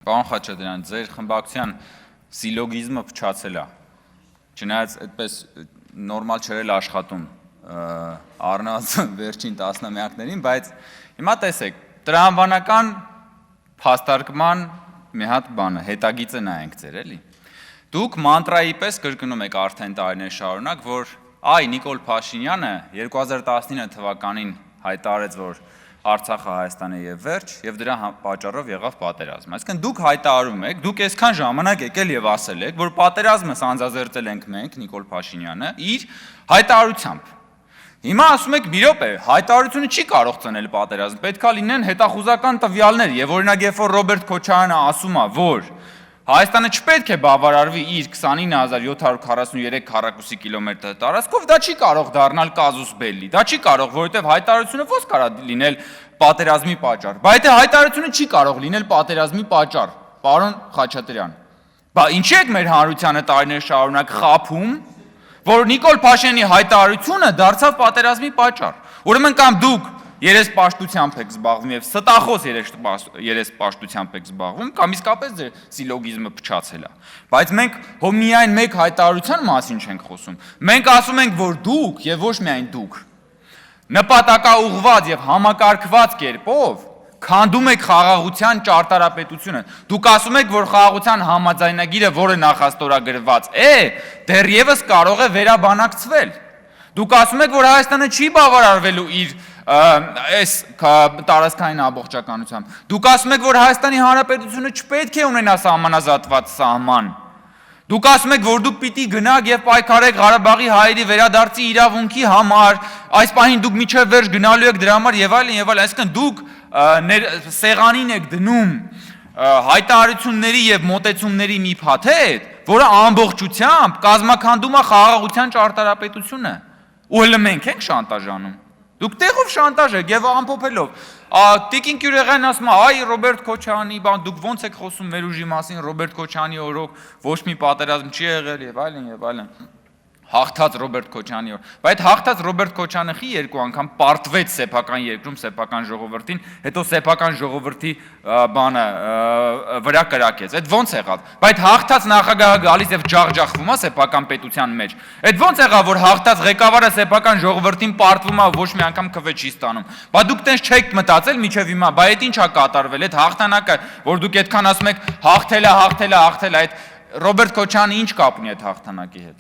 Պարոն Խաչատրյան, ձեր խմբակցության սիլոգիզմը փչացել է, չնայած այդպես նորմալ չէր աշխատում առնված վերջին տասնամյակներին, բայց հիմա տեսեք, տրամաբանական փաստարկման մի հատ բանը, հետագիծը նայենք ձեր, էլի։ Դուք մանտրայի պես կրկնում եք արդեն տարիներ շարունակ, որ Նիկոլ Փաշինյանը 2019 թվականին հայտարարեց, որ Արցախը Հայաստանը եւ վերջ, եւ դրա պատճառով եղավ պատերազմ։ Այսինքն դուք հայտարարում եք, դուք այսքան ժամանակ եկել եւ ասել եք, որ պատերազմը սանձազերծել ենք մենք, Նիկոլ Փաշինյանը, իր հայտարարությամբ։ Հիմա ասում եք՝ մի րոպե, հայտարարությունը չի կարող ծնել պատերազմ, պետքա լինեն հետախուզական տվյալներ, եւ օրինակ երբ որ Ռոբերտ Քոչարյանը ասում է, որ Հայաստանը չպետք է բավարարվի իր 29743 քառակուսի կիլոմետր տարածքով, դա չի կարող դառնալ կազուս բելլի, դա չի կարող, որովհետև հայտարարությունը ո՞ց կարա լինել պատերազմի պատճառ, բայց եթե հայտարարությունը չի կարող լինել պատերազմի պատճառ, պարոն Խաչատրյան, բա ինչի եք մեր հանրությանը տարիներ շարունակ խաբում, որ Նիկոլ Փաշինյանի հայտարարությունը դարձավ պատերազմի պատճառ, ուրեմն կամ դուք երեսպաշտությամբ եք զբաղվում եւ ստախոս երեսպաշտությամբ եք զբաղվում, կամ իսկապես ձեր սիլոգիզմը փչացել է։ Բայց մենք հո միայն մեկ հայտարարության մասին չենք խոսում։ Մենք ասում ենք, որ դուք եւ ոչ միայն դուք նպատակաուղղված եւ համակարգված կերպով քանդում եք խաղաղության ճարտարապետությունը։ Դուք ասում եք, որ խաղաղության համաձայնագիրը, որը նախաստորագրված է, դեռևս կարող է վերաբանակցվել։ Դուք ասում եք, որ Հայաստանը չի բավարարվելու իր այս տարածքային ամբողջականությամբ։ Դուք ասում եք, որ Հայաստանի Հանրապետությունը չպետք է ունենա սահմանազատված սահման։ Դուք ասում եք, որ դուք պիտի գնաք եւ պայքարեք Ղարաբաղի հայերի վերադարձի իրավունքի համար, այս պահին դուք միջև վերջ գնալու եք դրա համար եւ այլն եւ այլն, այսինքն դուք սեղանին եք դնում հայտարարությունների եւ մոտեցումների մի փաթեթ, որը ամբողջությամբ կազմաքանդում է խաղաղության ճարտարապետությունը։ Ու հələ մենք ենք շանտաժանում։ Դուք տեղով շանտաժ եք եւ ամփոփելով։ Տիկին Կյուրեղյանն ասում է, Ռոբերտ Քոչարյանի բան, դուք ոնց եք խոսում մեր ուժի մասին, Ռոբերտ Քոչարյանի օրոք ոչ մի պատերազմ չի եղել եւ այլն եւ այլն։ Հաղթած Ռոբերտ Քոչարյանի օր։ Բայց հաղթած Ռոբերտ Քոչարյանը խի երկու անգամ պարտվեց սեփական երկրում սեփական ժողովրդին, հետո սեփական ժողովրդի բանը վրա կրակեց։ Այդ ոնց եղավ։ Բայց հաղթած նախագահը գալիս եւ ջախջախվում է սեփական պետության մեջ։ Այդ ոնց եղավ, որ հաղթած ղեկավարը սեփական ժողովրդին պարտվում է, ոչ մի անգամ քվե չի ստանում։ Բա դուք տենց չեք մտածել միջև հիմա, բա այդ ինչա կատարվել, այդ հաղթանակը, որ դուք այդքան ասում եք հաղթել է, այդ Ռոբերտ Քոչարյանը ինչ կապ ունի այդ հաղթանակի հետ։